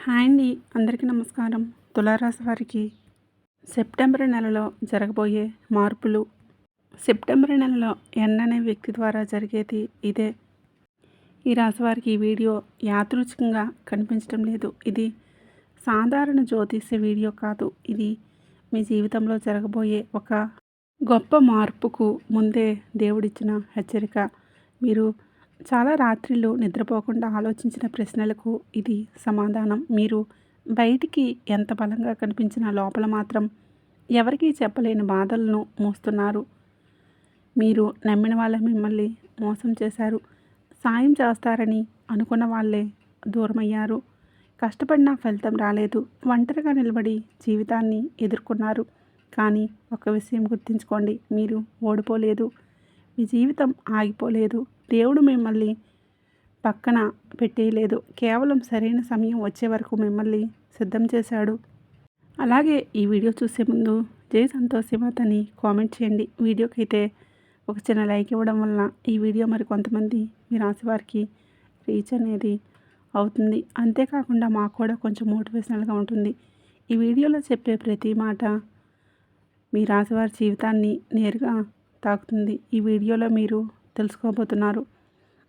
Hi అండి. అందరికీ నమస్కారం. తులారాశి వారికి సెప్టెంబర్ నెలలో జరగబోయే మార్పులు. సెప్టెంబర్ నెలలో ఎన్ అనే వ్యక్తి ద్వారా జరిగేది ఇదే. ఈ రాశి వారికి ఈ వీడియో యాదృచ్ఛికంగా కనిపించడం లేదు. ఇది సాధారణ జ్యోతిష్య వీడియో కాదు. ఇది మీ జీవితంలో జరగబోయే ఒక గొప్ప మార్పుకు ముందే దేవుడిచ్చిన హెచ్చరిక. మీరు చాలా రాత్రిళ్ళు నిద్రపోకుండా ఆలోచించిన ప్రశ్నలకు ఇది సమాధానం. మీరు బయటికి ఎంత బలంగా కనిపించినా లోపల మాత్రం ఎవరికీ చెప్పలేని బాధలను మోస్తున్నారు. మీరు నమ్మిన వాళ్ళే మిమ్మల్ని మోసం చేశారు. సాయం చేస్తారని అనుకున్న వాళ్ళే దూరమయ్యారు. కష్టపడినా ఫలితం రాలేదు. ఒంటరిగా నిలబడి జీవితాన్ని ఎదుర్కొన్నారు. కానీ ఒక విషయం గుర్తుంచుకోండి, మీరు ఓడిపోలేదు. మీ జీవితం ఆగిపోలేదు. దేవుడు మిమ్మల్ని పక్కన పెట్టేయలేదు. కేవలం సరైన సమయం వచ్చే వరకు మిమ్మల్ని సిద్ధం చేశాడు. అలాగే ఈ వీడియో చూసే ముందు జై సంతోషిమాత అని కామెంట్ చేయండి. వీడియోకి అయితే ఒక చిన్న లైక్ ఇవ్వడం వలన ఈ వీడియో మరి కొంతమంది మీ రాశి వారికి రీచ్ అనేది అవుతుంది. అంతేకాకుండా మాకు కూడా కొంచెం మోటివేషనల్గా ఉంటుంది. ఈ వీడియోలో చెప్పే ప్రతి మాట మీ రాశివారి జీవితాన్ని నేరుగా తాకుతుంది. ఈ వీడియోలో మీరు తెలుసుకోబోతున్నారు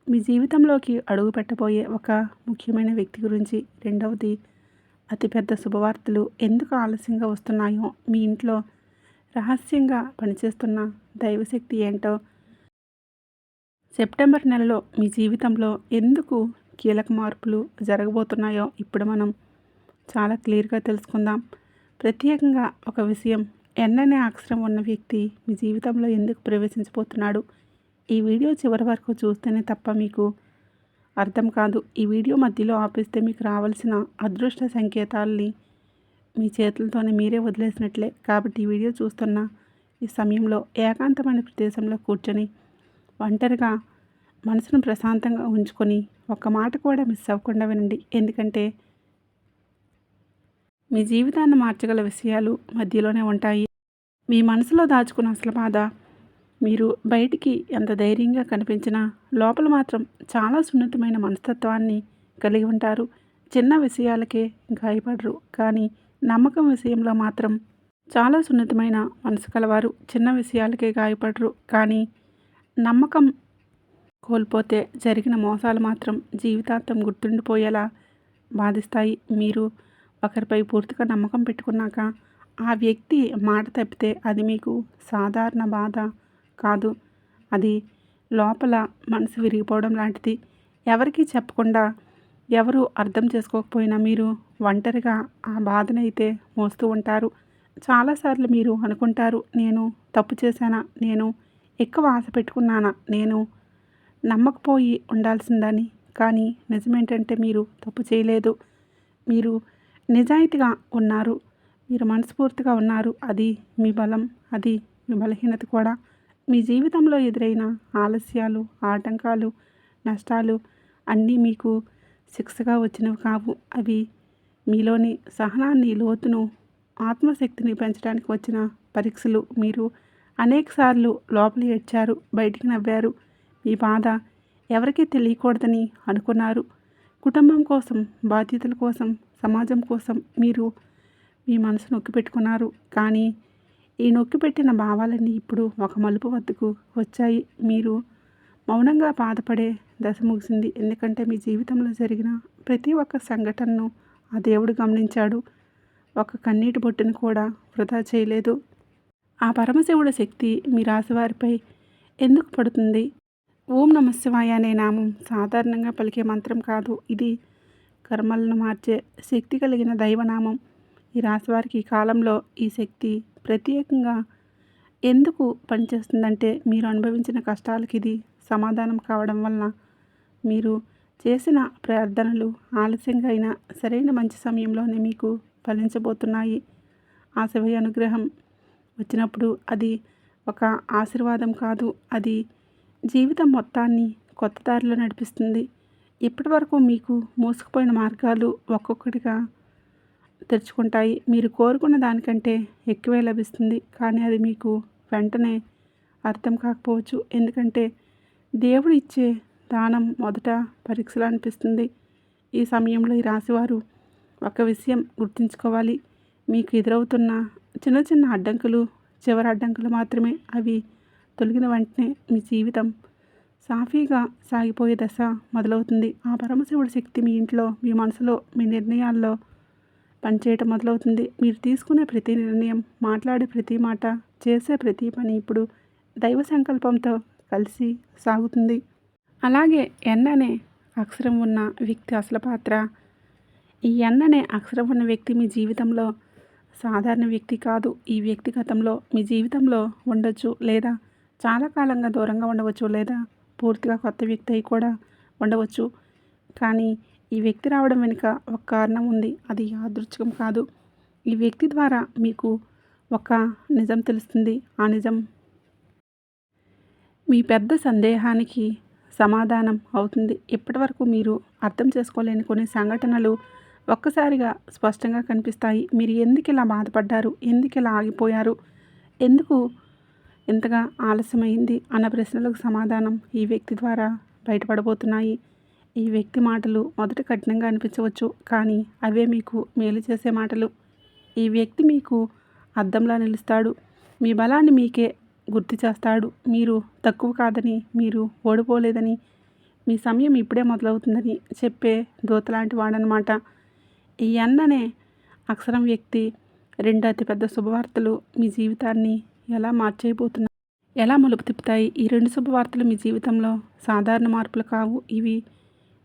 మీ జీవితంలోకి అడుగు పెట్టబోయే ఒక ముఖ్యమైన వ్యక్తి గురించి. రెండవది, అతిపెద్ద శుభవార్తలు ఎందుకు ఆలస్యంగా వస్తున్నాయో, మీ ఇంట్లో రహస్యంగా పనిచేస్తున్న దైవశక్తి ఏంటో, సెప్టెంబర్ నెలలో మీ జీవితంలో ఎందుకు కీలక మార్పులు జరగబోతున్నాయో ఇప్పుడు మనం చాలా క్లియర్గా తెలుసుకుందాం. ప్రత్యేకంగా ఒక విషయం, ఎన్ అనే అక్షరం ఉన్న వ్యక్తి మీ జీవితంలో ఎందుకు ప్రవేశించబోతున్నాడు. ఈ వీడియో చివరి వరకు చూస్తేనే తప్ప మీకు అర్థం కాదు. ఈ వీడియో మధ్యలో ఆపేస్తే మీకు రావాల్సిన అదృష్ట సంకేతాలని మీ చేతులతోనే మీరే వదిలేసినట్లే. కాబట్టి ఈ వీడియో చూస్తున్న ఈ సమయంలో ఏకాంతమైన ప్రదేశంలో కూర్చొని ఒంటరిగా మనసును ప్రశాంతంగా ఉంచుకొని ఒక్క మాట కూడా మిస్ అవ్వకుండా వినండి. ఎందుకంటే మీ జీవితాన్ని మార్చగల విషయాలు మధ్యలోనే ఉంటాయి. మీ మనసులో దాచుకున్న అసలు బాధ మీరు బయటికి ఎంత ధైర్యంగా కనిపించినా లోపల మాత్రం చాలా సున్నితమైన మనస్తత్వాన్ని కలిగి ఉంటారు. చిన్న విషయాలకే గాయపడరు, కానీ నమ్మకం విషయంలో మాత్రం చాలా సున్నితమైన మనసు కలవారు. చిన్న విషయాలకే గాయపడరు, కానీ నమ్మకం కోల్పోతే జరిగిన మోసాలు మాత్రం జీవితాంతం గుర్తుండిపోయేలా బాధిస్తాయి. మీరు ఒకరిపై పూర్తిగా నమ్మకం పెట్టుకున్నాక ఆ వ్యక్తి మాట తప్పితే అది మీకు సాధారణ బాధ కాదు. అది లోపల మనసు విరిగిపోవడం లాంటిది. ఎవరికీ చెప్పకుండా, ఎవరు అర్థం చేసుకోకపోయినా మీరు ఒంటరిగా ఆ బాధనైతే మోస్తూ ఉంటారు. చాలాసార్లు మీరు అనుకుంటారు, నేను తప్పు చేశానా, నేను ఎక్కువ ఆశ పెట్టుకున్నానా, నేను నమ్మకపోయి ఉండాల్సిందని. కానీ నిజమేంటంటే మీరు తప్పు చేయలేదు. మీరు నిజాయితీగా ఉన్నారు. మీరు మనస్ఫూర్తిగా ఉన్నారు. అది మీ బలం, అది మీ బలహీనత కూడా. మీ జీవితంలో ఎదురైన ఆలస్యాలు, ఆటంకాలు, నష్టాలు అన్నీ మీకు శిక్షగా వచ్చినవి కావు. అవి మీలోని సహనాన్ని, లోతును, ఆత్మశక్తిని పెంచడానికి వచ్చిన పరీక్షలు. మీరు అనేకసార్లు లోపల ఏడ్చారు, బయటికి నవ్వారు. మీ బాధ ఎవరికీ తెలియకూడదని అనుకున్నారు. కుటుంబం కోసం, బాధ్యతల కోసం, సమాజం కోసం మీరు మీ మనసు నొక్కి పెట్టుకున్నారు. కానీ ఈ నొక్కిపెట్టిన భావాలన్నీ ఇప్పుడు ఒక మలుపు వద్దకు వచ్చాయి. మీరు మౌనంగా బాధపడే దశ ముగిసింది. ఎందుకంటే మీ జీవితంలో జరిగిన ప్రతి ఒక్క సంఘటనను ఆ దేవుడు గమనించాడు. ఒక కన్నీటి బొట్టును కూడా వృధా చేయలేదు. ఆ పరమశివుడి శక్తి మీ రాశివారిపై ఎందుకు పడుతుంది? ఓం నమఃశివాయ అనే నామం సాధారణంగా పలికే మంత్రం కాదు. ఇది కర్మలను మార్చే శక్తి కలిగిన దైవనామం. ఈ రాశివారికి ఈ కాలంలో ఈ శక్తి ప్రత్యేకంగా ఎందుకు పనిచేస్తుందంటే, మీరు అనుభవించిన కష్టాలకి ఇది సమాధానం కావడం వలన. మీరు చేసిన ప్రార్థనలు ఆలస్యంగా అయినా సరైన మంచి సమయంలోనే మీకు ఫలించబోతున్నాయి. ఆ శివయ్య అనుగ్రహం వచ్చినప్పుడు అది ఒక ఆశీర్వాదం కాదు, అది జీవితం మొత్తాన్ని కొత్త దారిలో నడిపిస్తుంది. ఇప్పటి వరకు మీకు మూసుకుపోయిన మార్గాలు ఒక్కొక్కటిగా తెరుచుకుంటాయి. మీరు కోరుకున్న దానికంటే ఎక్కువే లభిస్తుంది. కానీ అది మీకు వెంటనే అర్థం కాకపోవచ్చు. ఎందుకంటే దేవుడు ఇచ్చే దానం మొదట పరీక్షలు అనిపిస్తుంది. ఈ సమయంలో ఈ రాశివారు ఒక విషయం గుర్తుంచుకోవాలి, మీకు ఎదురవుతున్న చిన్న చిన్న అడ్డంకులు చివరి అడ్డంకులు మాత్రమే. అవి తొలగిన వెంటనే మీ జీవితం సాఫీగా సాగిపోయే దశ మొదలవుతుంది. ఆ పరమశివుడి శక్తి మీ ఇంట్లో, మీ మనసులో, మీ నిర్ణయాల్లో పనిచేయటం మొదలవుతుంది. మీరు తీసుకునే ప్రతి నిర్ణయం, మాట్లాడే ప్రతి మాట, చేసే ప్రతి పని ఇప్పుడు దైవ సంకల్పంతో కలిసి సాగుతుంది. అలాగే ఎన్ అనే అక్షరం ఉన్న వ్యక్తి అసలు పాత్ర. ఈ ఎన్ అనే అక్షరం ఉన్న వ్యక్తి మీ జీవితంలో సాధారణ వ్యక్తి కాదు. ఈ వ్యక్తి గతంలో మీ జీవితంలో ఉండొచ్చు, లేదా చాలా కాలంగా దూరంగా ఉండవచ్చు, లేదా పూర్తిగా కొత్త వ్యక్తి అయి కూడా ఉండవచ్చు. కానీ ఈ వ్యక్తి రావడం వెనుక ఒక కారణం ఉంది. అది యాదృచ్ఛికం కాదు. ఈ వ్యక్తి ద్వారా మీకు ఒక నిజం తెలుస్తుంది. ఆ నిజం మీ పెద్ద సందేహానికి సమాధానం అవుతుంది. ఇప్పటివరకు మీరు అర్థం చేసుకోలేని కొన్ని సంఘటనలు ఒక్కసారిగా స్పష్టంగా కనిపిస్తాయి. మీరు ఎందుకు ఇలా బాధపడ్డారు, ఎందుకు ఇలా ఆగిపోయారు, ఎందుకు ఇంతగా ఆలస్యమైంది అన్న ప్రశ్నలకు సమాధానం ఈ వ్యక్తి ద్వారా బయటపడబోతున్నాయి. ఈ వ్యక్తి మాటలు మొదట కఠినంగా అనిపించవచ్చు, కానీ అవే మీకు మేలు చేసే మాటలు. ఈ వ్యక్తి మీకు అద్దంలా నిలుస్తాడు. మీ బలాన్ని మీకే గుర్తు చేస్తాడు. మీరు తక్కువ కాదని, మీరు ఓడిపోలేదని, మీ సమయం ఇప్పుడే మొదలవుతుందని చెప్పే దూతలాంటి వాడనమాట. ఈ ఎన్ అనే అక్షరం వ్యక్తి రెండు అతిపెద్ద శుభవార్తలు మీ జీవితాన్ని ఎలా మార్చేయబోతున్నాయి, ఎలా మలుపు తిప్పుతాయి. ఈ రెండు శుభవార్తలు మీ జీవితంలో సాధారణ మార్పులు కావు. ఇవి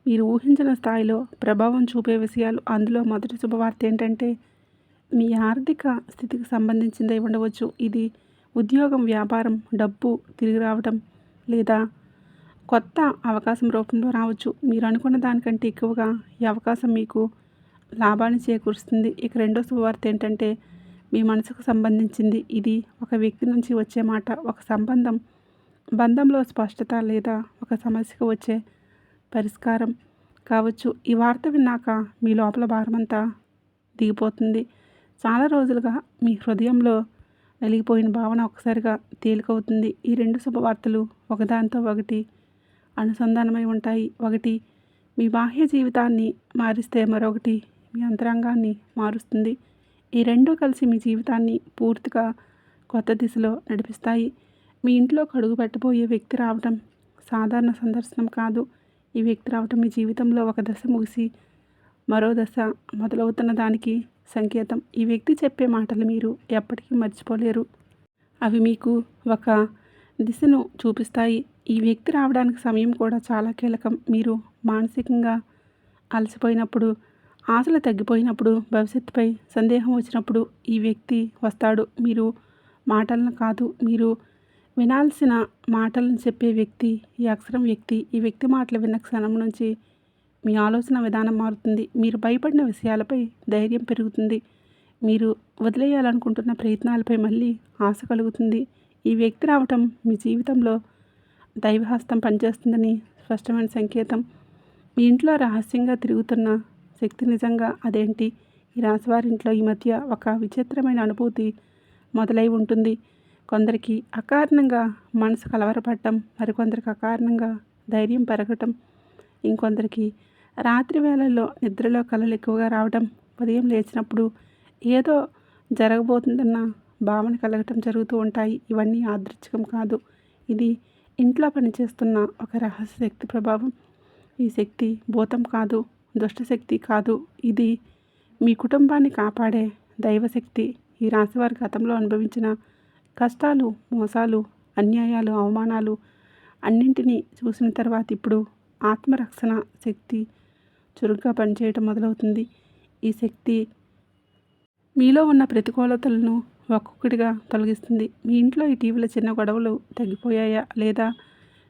మీరు ఊహించిన స్థాయిలో ప్రభావం చూపే విషయాలు. అందులో మొదటి శుభవార్త ఏంటంటే, మీ ఆర్థిక స్థితికి సంబంధించిందై ఉండవచ్చు. ఇది ఉద్యోగం, వ్యాపారం, డబ్బు తిరిగి రావడం, లేదా కొత్త అవకాశం రూపంలో రావచ్చు. మీరు అనుకున్న దానికంటే ఎక్కువగా ఈ అవకాశం మీకు లాభాన్ని చేకూరుస్తుంది. ఇక రెండో శుభవార్త ఏంటంటే, మీ మనసుకు సంబంధించింది. ఇది ఒక వ్యక్తి నుంచి వచ్చే మాట, ఒక బంధంలో స్పష్టత, లేదా ఒక సమస్యకు వచ్చే పరిష్కారం కావచ్చు. ఈ వార్త విన్నాక మీ లోపల భారమంతా దిగిపోతుంది. చాలా రోజులుగా మీ హృదయంలో నలిగిపోయిన భావన ఒక్కసారిగా తేలికవుతుంది. ఈ రెండు శుభవార్తలు ఒకదానితో ఒకటి అనుసంధానమై ఉంటాయి. ఒకటి మీ బాహ్య జీవితాన్ని మారిస్తే మరొకటి మీ అంతరంగాన్ని మారుస్తుంది. ఈ రెండూ కలిసి మీ జీవితాన్ని పూర్తిగా కొత్త దిశలో నడిపిస్తాయి. మీ ఇంట్లోకి అడుగు పెట్టబోయే వ్యక్తి రావటం సాధారణ సందర్శనం కాదు. ఈ వ్యక్తి రావటం మీ జీవితంలో ఒక దశ ముగిసి మరో దశ మొదలవుతున్న దానికి సంకేతం. ఈ వ్యక్తి చెప్పే మాటలు మీరు ఎప్పటికీ మర్చిపోలేరు. అవి మీకు ఒక దిశను చూపిస్తాయి. ఈ వ్యక్తి రావడానికి సమయం కూడా చాలా కీలకం. మీరు మానసికంగా అలసిపోయినప్పుడు, ఆశలు తగ్గిపోయినప్పుడు, భవిష్యత్తుపై సందేహం వచ్చినప్పుడు ఈ వ్యక్తి వస్తాడు. మీరు మాటలను కాదు, మీరు వినాల్సిన మాటలను చెప్పే వ్యక్తి ఈ అక్షరం వ్యక్తి. ఈ వ్యక్తి మాటలు విన్న క్షణం నుంచి మీ ఆలోచన విధానం మారుతుంది. మీరు భయపడిన విషయాలపై ధైర్యం పెరుగుతుంది. మీరు వదిలేయాలనుకుంటున్న ప్రయత్నాలపై మళ్ళీ ఆశ కలుగుతుంది. ఈ వ్యక్తి రావటం మీ జీవితంలో దైవహస్తం పనిచేస్తుందని స్పష్టమైన సంకేతం. మీ ఇంట్లో రహస్యంగా తిరుగుతున్న శక్తి నిజంగా అదేంటి? ఈ రాశివారింట్లో ఈ మధ్య ఒక విచిత్రమైన అనుభూతి మొదలై ఉంటుంది. కొందరికి అకారణంగా మనసు కలవరపడటం, మరికొందరికి అకారణంగా ధైర్యం పెరగటం, ఇంకొందరికి రాత్రి వేళల్లో నిద్రలో కలలు ఎక్కువగా రావడం, ఉదయం లేచినప్పుడు ఏదో జరగబోతుందన్న భావన కలగటం జరుగుతూ ఉంటాయి. ఇవన్నీ యాదృచ్ఛికం కాదు. ఇది ఇంట్లో పనిచేస్తున్న ఒక రహస్య శక్తి ప్రభావం. ఈ శక్తి భూతం కాదు, దుష్టశక్తి కాదు. ఇది మీ కుటుంబాన్ని కాపాడే దైవశక్తి. ఈ రాశివారి గతంలో అనుభవించిన కష్టాలు, మోసాలు, అన్యాయాలు, అవమానాలు అన్నింటినీ చూసిన తర్వాత ఇప్పుడు ఆత్మరక్షణ శక్తి చురుగ్గా పనిచేయటం మొదలవుతుంది. ఈ శక్తి మీలో ఉన్న ప్రతికూలతలను ఒక్కొక్కటిగా తొలగిస్తుంది. మీ ఇంట్లో ఇటీవల చిన్న గొడవలు తగ్గిపోయాయా, లేదా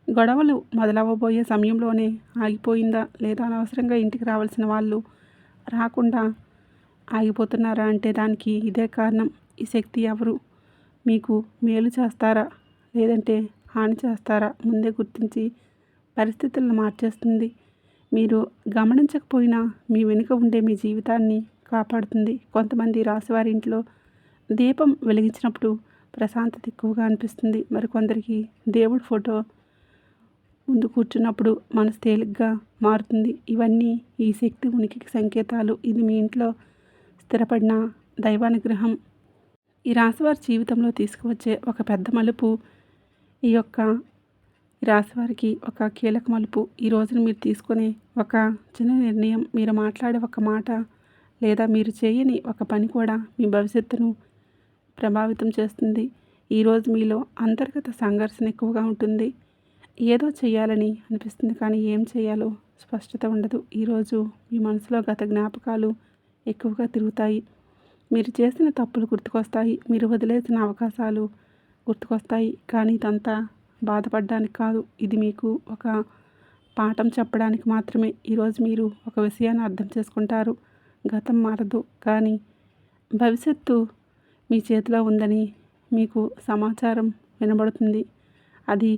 గొడవలు మొదలవ్వబోయే సమయంలోనే ఆగిపోయిందా, లేదా అనవసరంగా ఇంటికి రావాల్సిన వాళ్ళు రాకుండా ఆగిపోతున్నారా అంటే దానికి ఇదే కారణం. ఈ శక్తి ఎవరు మీకు మేలు చేస్తారా, లేదంటే హాని చేస్తారా ముందే గుర్తించి పరిస్థితులను మార్చేస్తుంది. మీరు గమనించకపోయినా మీ వెనుక ఉండే మీ జీవితాన్ని కాపాడుతుంది. కొంతమంది రాశివారి ఇంట్లో దీపం వెలిగించినప్పుడు ప్రశాంతత ఎక్కువగా అనిపిస్తుంది. మరికొందరికి దేవుడి ఫోటో ముందు కూర్చున్నప్పుడు మనసు తేలిగ్గా మారుతుంది. ఇవన్నీ ఈ శక్తి ఉనికికి సంకేతాలు. ఇది మీ ఇంట్లో స్థిరపడిన దైవానుగ్రహం. ఈ రాశివారి జీవితంలో తీసుకువచ్చే ఒక పెద్ద మలుపు, ఈ రాశివారికి ఒక కీలక మలుపు. ఈ రోజున మీరు తీసుకునే ఒక చిన్న నిర్ణయం, మీరు మాట్లాడే ఒక మాట లేదా మీరు చేయని ఒక పని కూడా మీ భవిష్యత్తును ప్రభావితం చేస్తుంది. ఈరోజు మీలో అంతర్గత సంఘర్షణ ఎక్కువగా ఉంటుంది. ఏదో చేయాలని అనిపిస్తుంది, కానీ ఏం చేయాలో స్పష్టత ఉండదు. ఈరోజు మీ మనసులో గత జ్ఞాపకాలు ఎక్కువగా తిరుగుతాయి. మీరు చేసిన తప్పులు గుర్తుకొస్తాయి. మీరు వదిలేసిన అవకాశాలు గుర్తుకొస్తాయి. కానీ ఇదంతా బాధపడడానికి కాదు. ఇది మీకు ఒక పాఠం చెప్పడానికి మాత్రమే. ఈరోజు మీరు ఒక విషయాన్ని అర్థం చేసుకుంటారు. గతం మారదు, కానీ భవిష్యత్తు మీ చేతిలో ఉందని మీకు సమాచారం వినబడుతుంది. అది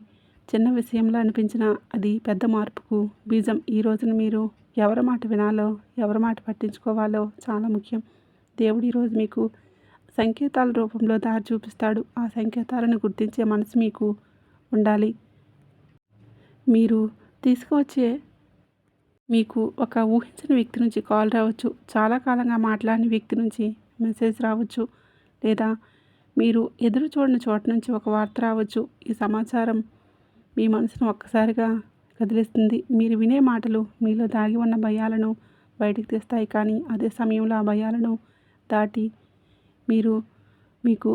చిన్న విషయంలో అనిపించినా అది పెద్ద మార్పుకు బీజం. ఈ రోజున మీరు ఎవరి మాట వినాలో, ఎవరి మాట పట్టించుకోవాలో చాలా ముఖ్యం. దేవుడు ఈరోజు మీకు సంకేతాల రూపంలో దారి చూపిస్తాడు. ఆ సంకేతాలను గుర్తించే మనసు మీకు ఉండాలి. మీరు తీసుకువచ్చే మీకు ఒక ఊహించని వ్యక్తి నుంచి కాల్ రావచ్చు. చాలా కాలంగా మాట్లాడిన వ్యక్తి నుంచి మెసేజ్ రావచ్చు. లేదా మీరు ఎదురు చూడని చోట నుంచి ఒక వార్త రావచ్చు. ఈ సమాచారం మీ మనసును ఒక్కసారిగా కదిలిస్తుంది. మీరు వినే మాటలు మీలో దాగి ఉన్న భయాలను బయటికి తీస్తాయి. కానీ అదే సమయంలో ఆ భయాలను దాటి మీకు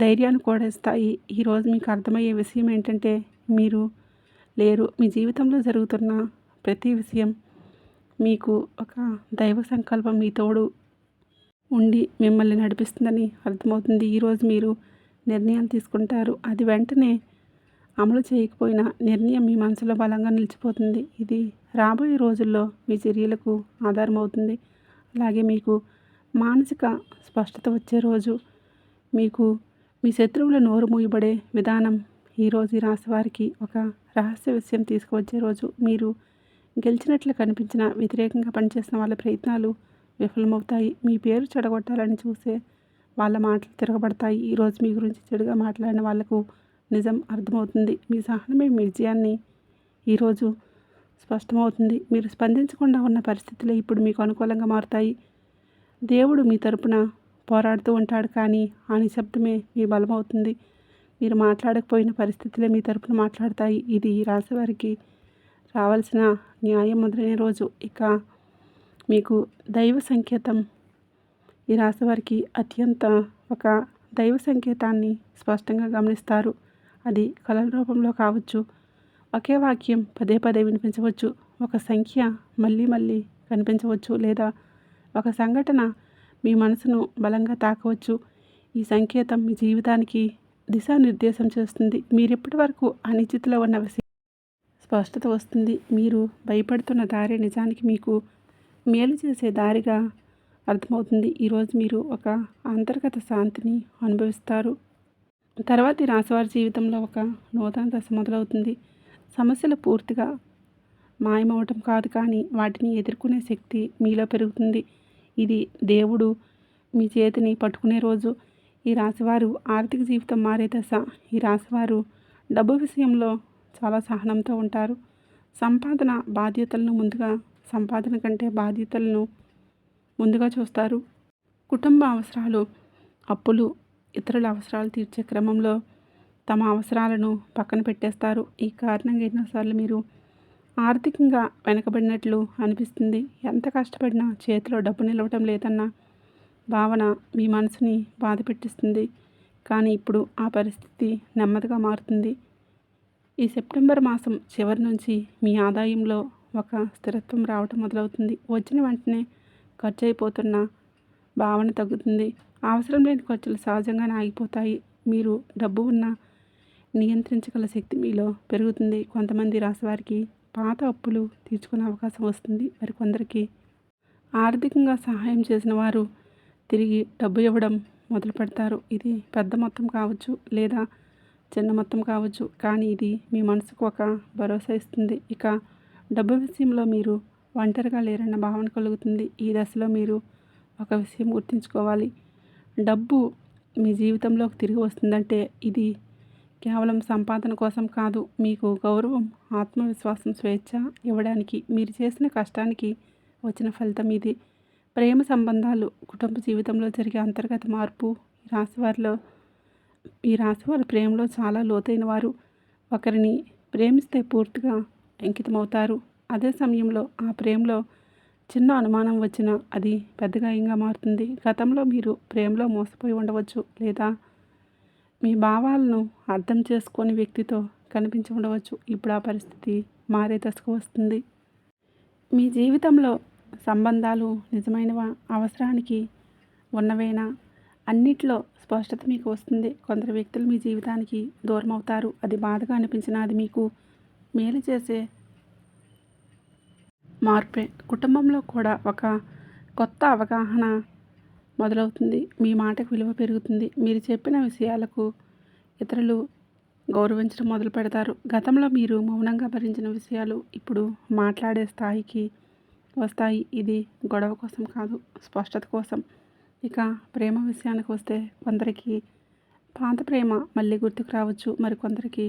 ధైర్యాన్ని కూడా ఇస్తాయి. ఈరోజు మీకు అర్థమయ్యే విషయం ఏంటంటే, మీరు లేరు. మీ జీవితంలో జరుగుతున్న ప్రతి విషయం మీకు ఒక దైవ సంకల్పం మీ తోడు ఉండి మిమ్మల్ని నడిపిస్తుందని అర్థమవుతుంది. ఈరోజు మీరు నిర్ణయాలు తీసుకుంటారు. అది వెంటనే అమలు చేయకపోయినా నిర్ణయం మీ మనసులో బలంగా నిలిచిపోతుంది. ఇది రాబోయే రోజుల్లో మీ చర్యలకు ఆధారమవుతుంది. అలాగే మీకు మానసిక స్పష్టత వచ్చే రోజు, మీకు మీ శత్రువుల నోరు మూయబడే విధానం ఈరోజు ఈ రాశి వారికి ఒక రహస్య విషయం తీసుకువచ్చే రోజు. మీరు గెలిచినట్లు కనిపించిన వ్యతిరేకంగా పనిచేసిన వాళ్ళ ప్రయత్నాలు విఫలమవుతాయి. మీ పేరు చెడగొట్టాలని చూసే వాళ్ళ మాటలు తిరగబడతాయి. ఈరోజు మీ గురించి చెడుగా మాట్లాడిన వాళ్లకు నిజం అర్థమవుతుంది. మీ సహనమే మీ విజయాన్ని ఈరోజు స్పష్టమవుతుంది. మీరు స్పందించకుండా ఉన్న పరిస్థితులే ఇప్పుడు మీకు అనుకూలంగా మారుతాయి. దేవుడు మీ తరపున పోరాడుతూ ఉంటాడు, కానీ ఆ నిశ్శబ్దమే మీ బలమవుతుంది. మీరు మాట్లాడకపోయిన పరిస్థితులే మీ తరపున మాట్లాడతాయి. ఇది ఈ రాశి వారికి రావాల్సిన న్యాయం మొదలైన రోజు. ఇక మీకు దైవ సంకేతం, ఈ రాశి వారికి అత్యంత ఒక దైవ సంకేతాన్ని స్పష్టంగా గమనిస్తారు. అది కళల రూపంలో కావచ్చు, ఒకే వాక్యం పదే పదే వినిపించవచ్చు, ఒక సంఖ్య మళ్ళీ మళ్ళీ కనిపించవచ్చు, లేదా ఒక సంఘటన మీ మనసును బలంగా తాకవచ్చు. ఈ సంకేతం మీ జీవితానికి దిశానిర్దేశం చేస్తుంది. మీరు ఇప్పటి వరకు అనిశ్చితిలో ఉన్న విషయం స్పష్టత వస్తుంది. మీరు భయపడుతున్న దారి నిజానికి మీకు మేలు చేసే దారిగా అర్థమవుతుంది. ఈరోజు మీరు ఒక అంతర్గత శాంతిని అనుభవిస్తారు. తర్వాత ఈ రాశివారి జీవితంలో ఒక నూతన దశ మొదలవుతుంది. సమస్యలు పూర్తిగా మాయమవటం కాదు, కానీ వాటిని ఎదుర్కొనే శక్తి మీలో పెరుగుతుంది. ఇది దేవుడు మీ చేతిని పట్టుకునే రోజు. ఈ రాశివారు ఆర్థిక జీవితం మారే దశ. ఈ రాశివారు డబ్బు విషయంలో చాలా సహనంతో ఉంటారు. సంపాదన కంటే బాధ్యతలను ముందుగా చూస్తారు. కుటుంబ అవసరాలు, అప్పులు, ఇతరుల అవసరాలు తీర్చే క్రమంలో తమ అవసరాలను పక్కన పెట్టేస్తారు. ఈ కారణంగా ఎన్నోసార్లు మీరు ఆర్థికంగా వెనకబడినట్లు అనిపిస్తుంది. ఎంత కష్టపడినా చేతిలో డబ్బు నిలవటం లేదన్న భావన మీ మనసుని బాధ పెట్టిస్తుంది. కానీ ఇప్పుడు ఆ పరిస్థితి నెమ్మదిగా మారుతుంది. ఈ సెప్టెంబర్ మాసం చివరి నుంచి మీ ఆదాయంలో ఒక స్థిరత్వం రావటం మొదలవుతుంది. వచ్చిన వెంటనే ఖర్చు అయిపోతున్న భావన తగ్గుతుంది. అవసరం లేని ఖర్చులు సహజంగానే ఆగిపోతాయి. మీరు డబ్బు ఉన్న నియంత్రించగల శక్తి మీలో పెరుగుతుంది. కొంతమంది రాశివారికి పాత అప్పులు తీర్చుకునే అవకాశం వస్తుంది. మరికొందరికి ఆర్థికంగా సహాయం చేసిన వారు తిరిగి డబ్బు ఇవ్వడం మొదలు పెడతారు. ఇది పెద్ద మొత్తం కావచ్చు, లేదా చిన్న మొత్తం కావచ్చు, కానీ ఇది మీ మనసుకు ఒక భరోసా ఇస్తుంది. ఇక డబ్బు విషయంలో మీరు ఒంటరిగా లేరన్న భావన కలుగుతుంది. ఈ దశలో మీరు ఒక విషయం గుర్తుంచుకోవాలి. డబ్బు మీ జీవితంలోకి తిరిగి వస్తుందంటే ఇది కేవలం సంపాదన కోసం కాదు, మీకు గౌరవం, ఆత్మవిశ్వాసం, స్వేచ్ఛ ఇవ్వడానికి మీరు చేసిన కష్టానికి వచ్చిన ఫలితం ఇది. ప్రేమ సంబంధాలు, కుటుంబ జీవితంలో జరిగే అంతర్గత మార్పు. ఈ రాశివారు ప్రేమలో చాలా లోతైన వారు. ఒకరిని ప్రేమిస్తే పూర్తిగా అంకితమవుతారు. అదే సమయంలో ఆ ప్రేమలో చిన్న అనుమానం వచ్చినా అది పెద్ద గాయంగా మారుతుంది. గతంలో మీరు ప్రేమలో మోసపోయి ఉండవచ్చు, లేదా మీ భావాలను అర్థం చేసుకొని వ్యక్తితో కనిపించి ఉండవచ్చు. ఇప్పుడు ఆ పరిస్థితి మారే దశకు వస్తుంది. మీ జీవితంలో సంబంధాలు నిజమైనవా, అవసరానికి ఉన్నవేనా, అన్నిట్లో స్పష్టత మీకు వస్తుంది. కొందరు వ్యక్తులు మీ జీవితానికి దూరం అవుతారు. అది బాధగా అనిపించినా అది మీకు మేలు చేసే మార్పే. కుటుంబంలో కూడా ఒక కొత్త అవగాహన మొదలవుతుంది. మీ మాటకు విలువ పెరుగుతుంది. మీరు చెప్పిన విషయాలకు ఇతరులు గౌరవించడం మొదలు పెడతారు. గతంలో మీరు మౌనంగా భరించిన విషయాలు ఇప్పుడు మాట్లాడే స్థాయికి వస్తాయి. ఇది గొడవ కోసం కాదు, స్పష్టత కోసం. ఇక ప్రేమ విషయానికి వస్తే కొందరికి పాత ప్రేమ మళ్ళీ గుర్తుకు రావచ్చు. మరికొందరికి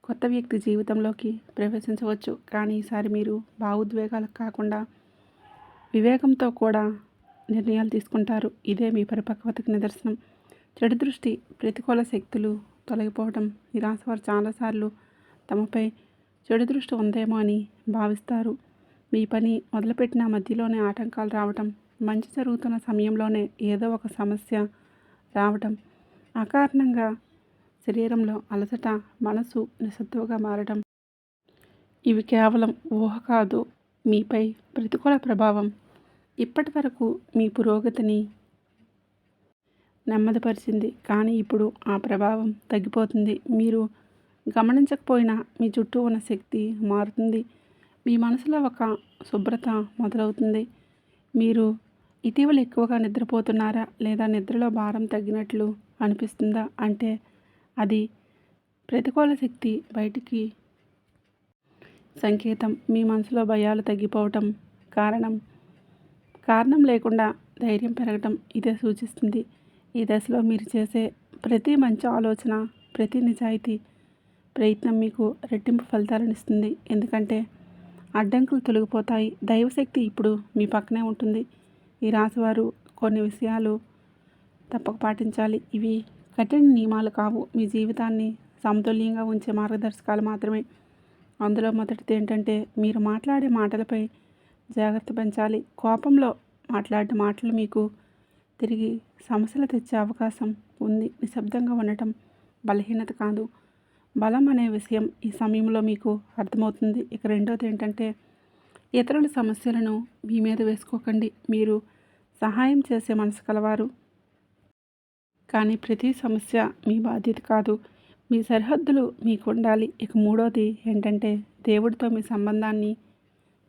కొత్త వ్యక్తి జీవితంలోకి ప్రవేశించవచ్చు. కానీ ఈసారి మీరు భావోద్వేగాలకు కాకుండా వివేకంతో కూడా నిర్ణయాలు తీసుకుంటారు. ఇదే మీ పరిపక్వతకు నిదర్శనం. చెడు దృష్టి, ప్రతికూల శక్తులు తొలగిపోవడం. ఈ రాశివారు చాలాసార్లు తమపై చెడు దృష్టి ఉందేమో అని భావిస్తారు. మీ పని మొదలుపెట్టిన మధ్యలోనే ఆటంకాలు రావటం, మంచి జరుగుతున్న సమయంలోనే ఏదో ఒక సమస్య రావటం, అకారణంగా శరీరంలో అలసట, మనసు నిస్సత్తువగా మారడం, ఇవి కేవలం ఊహ కాదు, మీపై ప్రతికూల ప్రభావం. ఇప్పటి వరకు మీ పురోగతిని నెమ్మదిపరిచింది, కానీ ఇప్పుడు ఆ ప్రభావం తగ్గిపోతుంది. మీరు గమనించకపోయినా మీ చుట్టూ ఉన్న శక్తి మారుతుంది. మీ మనసులో ఒక శుభ్రత మొదలవుతుంది. మీరు ఇటీవల ఎక్కువగా నిద్రపోతున్నారా, లేదా నిద్రలో భారం తగ్గినట్లు అనిపిస్తుందా? అంటే అది ప్రతికూల శక్తి బయటికి సంకేతం. మీ మనసులో భయాలు తగ్గిపోవటం, కారణం లేకుండా ధైర్యం పెరగటం ఇదే సూచిస్తుంది. ఈ దశలో మీరు చేసే ప్రతి మంచి ఆలోచన, ప్రతి నిజాయితీ ప్రయత్నం మీకు రెట్టింపు ఫలితాలను ఇస్తుంది. ఎందుకంటే అడ్డంకులు తొలగిపోతాయి. దైవశక్తి ఇప్పుడు మీ పక్కనే ఉంటుంది. ఈ రాశివారు కొన్ని విషయాలు తప్పక పాటించాలి. ఇవి కఠిన నియమాలు కావు, మీ జీవితాన్ని సమతుల్యంగా ఉంచే మార్గదర్శకాలు మాత్రమే. అందులో మొదటిది ఏంటంటే, మీరు మాట్లాడే మాటలపై జాగ్రత్త పెంచాలి. కోపంలో మాట్లాడే మాటలు మీకు తిరిగి సమస్యలు తెచ్చే అవకాశం ఉంది. నిశ్శబ్దంగా ఉండటం బలహీనత కాదు, బలం అనే విషయం ఈ సమయంలో మీకు అర్థమవుతుంది. ఇక రెండోది ఏంటంటే, ఇతరుల సమస్యలను మీ మీద వేసుకోకండి. మీరు సహాయం చేసే మనసు కలవారు, కానీ ప్రతి సమస్య మీ బాధ్యత కాదు. మీ సరిహద్దులు మీకు ఉండాలి. ఇక మూడోది ఏంటంటే, దేవుడితో మీ సంబంధాన్ని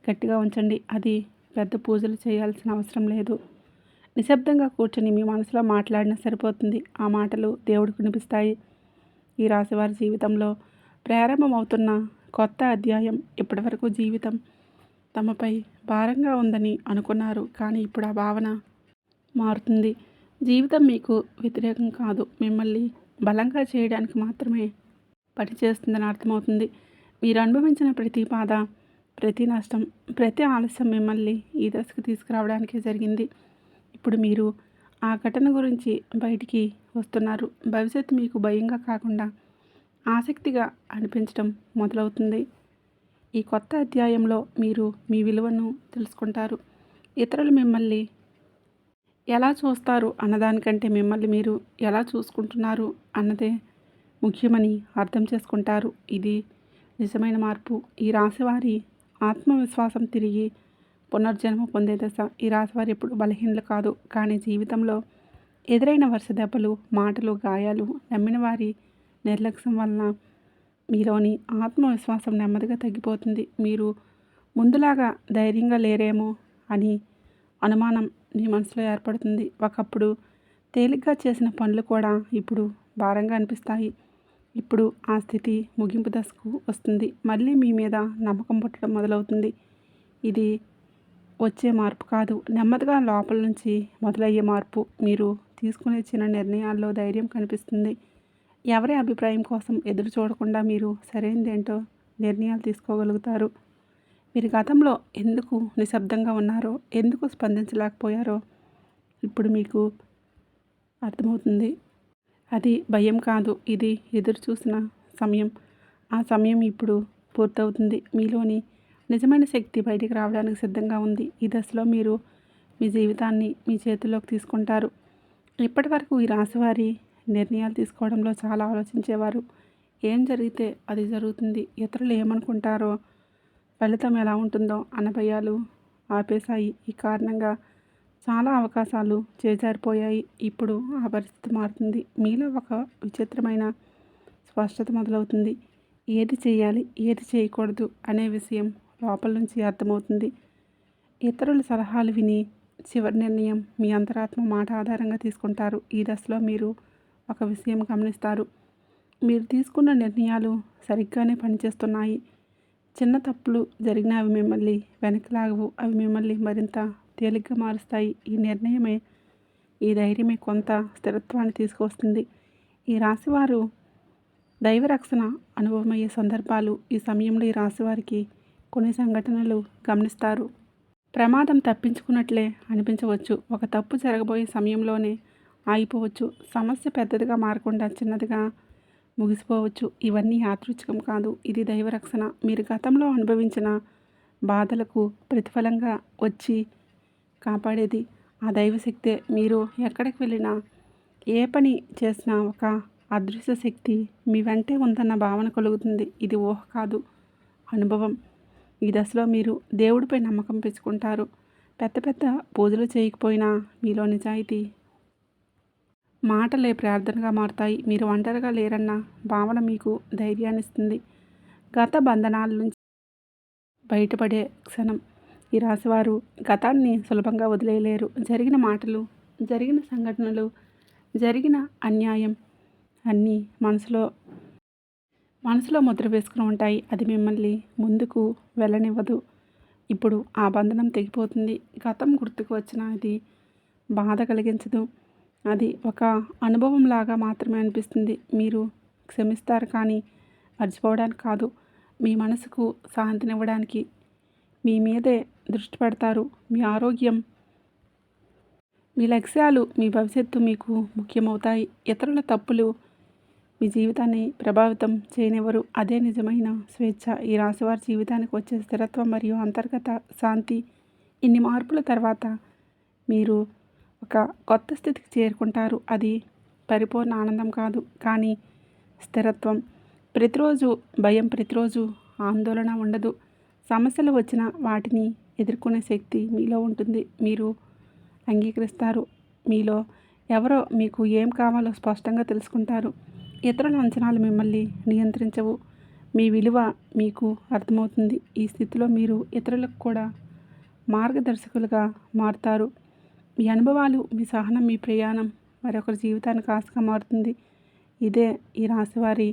గట్టిగా ఉంచండి. అది పెద్ద పూజలు చేయాల్సిన అవసరం లేదు. నిశ్శబ్దంగా కూర్చొని మీ మనసులో మాట్లాడినా సరిపోతుంది. ఆ మాటలు దేవుడికి వినిపిస్తాయి. ఈ రాశివారి జీవితంలో ప్రారంభమవుతున్న కొత్త అధ్యాయం. ఇప్పటివరకు జీవితం తమపై భారంగా ఉందని అనుకున్నారు, కానీ ఇప్పుడు ఆ భావన మారుతుంది. జీవితం మీకు వ్యతిరేకం కాదు, మిమ్మల్ని బలంగా చేయడానికి మాత్రమే పనిచేస్తుందని అర్థమవుతుంది. మీరు అనుభవించిన ప్రతి బాధ, ప్రతి నష్టం, ప్రతి ఆలస్యం మిమ్మల్ని ఈ దశకు తీసుకురావడానికే జరిగింది. ఇప్పుడు మీరు ఆ ఘటన గురించి బయటికి వస్తున్నారు. భవిష్యత్తు మీకు భయంగా కాకుండా ఆసక్తిగా అనిపించడం మొదలవుతుంది. ఈ కొత్త అధ్యాయంలో మీరు మీ విలువను తెలుసుకుంటారు. ఇతరులు మిమ్మల్ని ఎలా చూస్తారు అన్నదానికంటే మిమ్మల్ని మీరు ఎలా చూసుకుంటున్నారు అన్నదే ముఖ్యమని అర్థం చేసుకుంటారు. ఇది నిజమైన మార్పు. ఈ రాశివారి ఆత్మవిశ్వాసం తిరిగి పునర్జన్మ పొందే దశ. ఈ రాశివారు ఎప్పుడు బలహీనలు కాదు, కానీ జీవితంలో ఎదురైన వరుస దెబ్బలు, మాటలు, గాయాలు, నమ్మిన వారి నిర్లక్ష్యం వలన మీలోని ఆత్మవిశ్వాసం నెమ్మదిగా తగ్గిపోతుంది. మీరు ముందులాగా ధైర్యంగా లేరేమో అని అనుమానం మీ మనసులో ఏర్పడుతుంది. ఒకప్పుడు తేలిగ్గా చేసిన పనులు కూడా ఇప్పుడు భారంగా అనిపిస్తాయి. ఇప్పుడు ఆ స్థితి ముగింపు దశకు వస్తుంది. మళ్ళీ మీ మీద నమ్మకం పుట్టడం మొదలవుతుంది. ఇది వచ్చే మార్పు కాదు, నెమ్మదిగా లోపల నుంచి మొదలయ్యే మార్పు. మీరు తీసుకునే చిన్న నిర్ణయాల్లో ధైర్యం కనిపిస్తుంది. ఎవరి అభిప్రాయం కోసం ఎదురు చూడకుండా మీరు సరైనదేంటో నిర్ణయాలు తీసుకోగలుగుతారు. మీరు గతంలో ఎందుకు నిశ్శబ్దంగా ఉన్నారో, ఎందుకు స్పందించలేకపోయారో ఇప్పుడు మీకు అర్థమవుతుంది. అది భయం కాదు, ఇది ఎదురు చూసిన సమయం. ఆ సమయం ఇప్పుడు పూర్తవుతుంది. మీలోని నిజమైన శక్తి బయటికి రావడానికి సిద్ధంగా ఉంది. ఈ దశలో మీరు మీ జీవితాన్ని మీ చేతుల్లోకి తీసుకుంటారు. ఇప్పటి వరకు ఈ రాశివారి నిర్ణయాలు తీసుకోవడంలో చాలా ఆలోచించేవారు. ఏం జరిగితే అది జరుగుతుంది, ఇతరులు ఏమనుకుంటారో, ఫలితం ఎలా ఉంటుందో అన్న భయాలు ఆపేశాయి. ఈ కారణంగా చాలా అవకాశాలు చేజారిపోయాయి. ఇప్పుడు ఆ పరిస్థితి మారుతుంది. మీలో ఒక విచిత్రమైన స్పష్టత మొదలవుతుంది. ఏది చేయాలి, ఏది చేయకూడదు అనే విషయం లోపల నుంచి అర్థమవుతుంది. ఇతరుల సలహాలు విని చివరి నిర్ణయం మీ అంతరాత్మ మాట ఆధారంగా తీసుకుంటారు. ఈ దశలో మీరు ఒక విషయం గమనిస్తారు. మీరు తీసుకున్న నిర్ణయాలు సరిగ్గానే పనిచేస్తున్నాయి. చిన్న తప్పులు జరిగినా అవి మిమ్మల్ని వెనక్కి లాగవు. అవి మిమ్మల్ని మరింత తేలిగ్గా మారుస్తాయి. ఈ నిర్ణయమే, ఈ ధైర్యమే కొంత స్థిరత్వాన్ని తీసుకొస్తుంది. ఈ రాశివారు దైవరక్షణ అనుభవమయ్యే సందర్భాలు. ఈ సమయంలో ఈ రాశివారికి కొన్ని సంఘటనలు గమనిస్తారు. ప్రమాదం తప్పించుకున్నట్లే అనిపించవచ్చు. ఒక తప్పు జరగబోయే సమయంలోనే ఆగిపోవచ్చు. సమస్య పెద్దదిగా మారకుండా చిన్నదిగా ముగిసిపోవచ్చు. ఇవన్నీ యాదృచ్ఛికం కాదు, ఇది దైవరక్షణ. మీరు గతంలో అనుభవించిన బాధలకు ప్రతిఫలంగా వచ్చి కాపాడేది ఆ దైవశక్తే. మీరు ఎక్కడికి వెళ్ళినా, ఏ పని చేసినా ఒక అదృశ్య శక్తి మీ వెంటే ఉందన్న భావన కలుగుతుంది. ఇది ఊహ కాదు, అనుభవం. ఈ దశలో మీరు దేవుడిపై నమ్మకం పెంచుకుంటారు. పెద్ద పెద్ద పూజలు చేయకపోయినా మీలో నిజాయితీ మాటలే ప్రార్థనగా మారుతాయి. మీరు ఒంటరిగా లేరన్న భావన మీకు ధైర్యాన్ని ఇస్తుంది. గత బంధనాల నుంచి బయటపడే క్షణం. ఈ రాశివారు గతాన్ని సులభంగా వదిలేయలేరు. జరిగిన మాటలు, జరిగిన సంఘటనలు, జరిగిన అన్యాయం అన్నీ మనసులో ముద్ర వేసుకుని ఉంటాయి. అది మిమ్మల్ని ముందుకు వెళ్ళనివ్వదు. ఇప్పుడు ఆ బంధనం తెగిపోతుంది. గతం గుర్తుకు వచ్చిన అది బాధ కలిగించదు. అది ఒక అనుభవంలాగా మాత్రమే అనిపిస్తుంది. మీరు క్షమిస్తారు, కానీ మర్చిపోవడానికి కాదు. మీ మనసుకు శాంతినివ్వడానికి మీ మీదే దృష్టి పెడతారు. మీ ఆరోగ్యం, మీ లక్ష్యాలు, మీ భవిష్యత్తు మీకు ముఖ్యమవుతాయి. ఇతరుల తప్పులు మీ జీవితాన్ని ప్రభావితం చేయనివ్వరు. అదే నిజమైన స్వేచ్ఛ. ఈ రాశివారి జీవితానికి వచ్చే స్థిరత్వం మరియు అంతర్గత శాంతి. ఇన్ని మార్పుల తర్వాత మీరు ఒక కొత్త స్థితికి చేరుకుంటారు. అది పరిపూర్ణ ఆనందం కాదు, కానీ స్థిరత్వం. ప్రతిరోజు భయం, ప్రతిరోజు ఆందోళన ఉండదు. సమస్యలు వచ్చినా వాటిని ఎదుర్కొనే శక్తి మీలో ఉంటుంది. మీరు అంగీకరిస్తారు. మీలో ఎవరో మీకు ఏం కావాలో స్పష్టంగా తెలుసుకుంటారు. ఇతరుల అంచనాలు మిమ్మల్ని నియంత్రించవు. మీ విలువ మీకు అర్థమవుతుంది. ఈ స్థితిలో మీరు ఇతరులకు కూడా మార్గదర్శకులుగా మారుతారు. మీ అనుభవాలు, మీ సహనం, మీ ప్రయాణం మరొకరి జీవితానికి ఆశగా మారుతుంది. ఇదే ఈ రాశివారి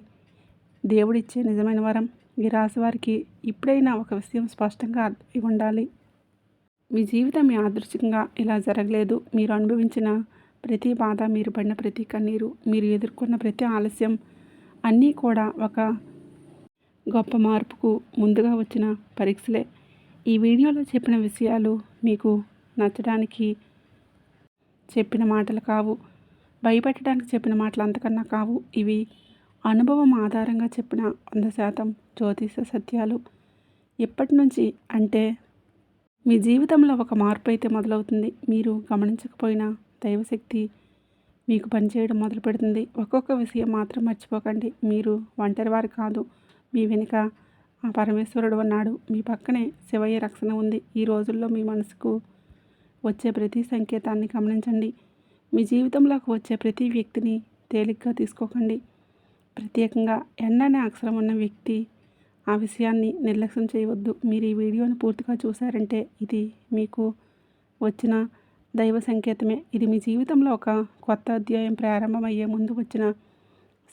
దేవుడిచ్చే నిజమైన వరం. ఈ రాశివారికి ఇప్పుడైనా ఒక విషయం స్పష్టంగా అర్థమై ఉండాలి. మీ జీవితం యాదృచ్ఛికంగా ఇలా జరగలేదు. మీరు అనుభవించిన ప్రతి బాధ, మీరు పడిన ప్రతి కన్నీరు, మీరు ఎదుర్కొన్న ప్రతి ఆలస్యం అన్నీ కూడా ఒక గొప్ప మార్పుకు ముందుగా వచ్చిన పరీక్షలే. ఈ వీడియోలో చెప్పిన విషయాలు మీకు నచ్చడానికి చెప్పిన మాటలు కావు, భయపెట్టడానికి చెప్పిన మాటలు అంతకన్నా కావు. ఇవి అనుభవం ఆధారంగా చెప్పిన 100% జ్యోతిష సత్యాలు. ఎప్పటి నుంచి అంటే మీ జీవితంలో ఒక మార్పు అయితే మొదలవుతుంది. మీరు గమనించకపోయినా దైవశక్తి మీకు పనిచేయడం మొదలు పెడుతుంది. ఒక్కొక్క విషయం మాత్రం మర్చిపోకండి. మీరు ఒంటరివారు కాదు. మీ వెనుక ఆ పరమేశ్వరుడు ఉన్నాడు. మీ పక్కనే శివయ్య రక్షణ ఉంది. ఈ రోజుల్లో మీ మనసుకు వచ్చే ప్రతి సంకేతాన్ని గమనించండి. మీ జీవితంలోకి వచ్చే ప్రతి వ్యక్తిని తేలిగ్గా తీసుకోకండి. ప్రత్యేకంగా ఎన్ అనే అక్షరం ఉన్న వ్యక్తి, ఆ విషయాన్ని నిర్లక్ష్యం చేయవద్దు. మీరు ఈ వీడియోని పూర్తిగా చూసారంటే ఇది మీకు వచ్చిన దైవ సంకేతమే. ఇది మీ జీవితంలో ఒక కొత్త అధ్యాయం ప్రారంభమయ్యే ముందు వచ్చిన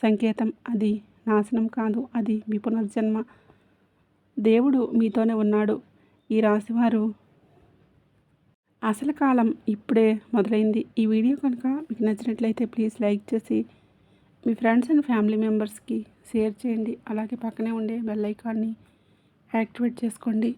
సంకేతం. అది నాశనం కాదు, అది మీ పునర్జన్మ. దేవుడు మీతోనే ఉన్నాడు. ఈ రాశివారు అసలు కాలం ఇప్పుడే మొదలైంది. ఈ వీడియో కనుక మీకు నచ్చినట్లయితే ప్లీజ్ లైక్ చేసి మీ ఫ్రెండ్స్ అండ్ ఫ్యామిలీ మెంబర్స్కి షేర్ చేయండి. అలాగే పక్కనే ఉండే బెల్ ఐకాన్ని యాక్టివేట్ చేసుకోండి.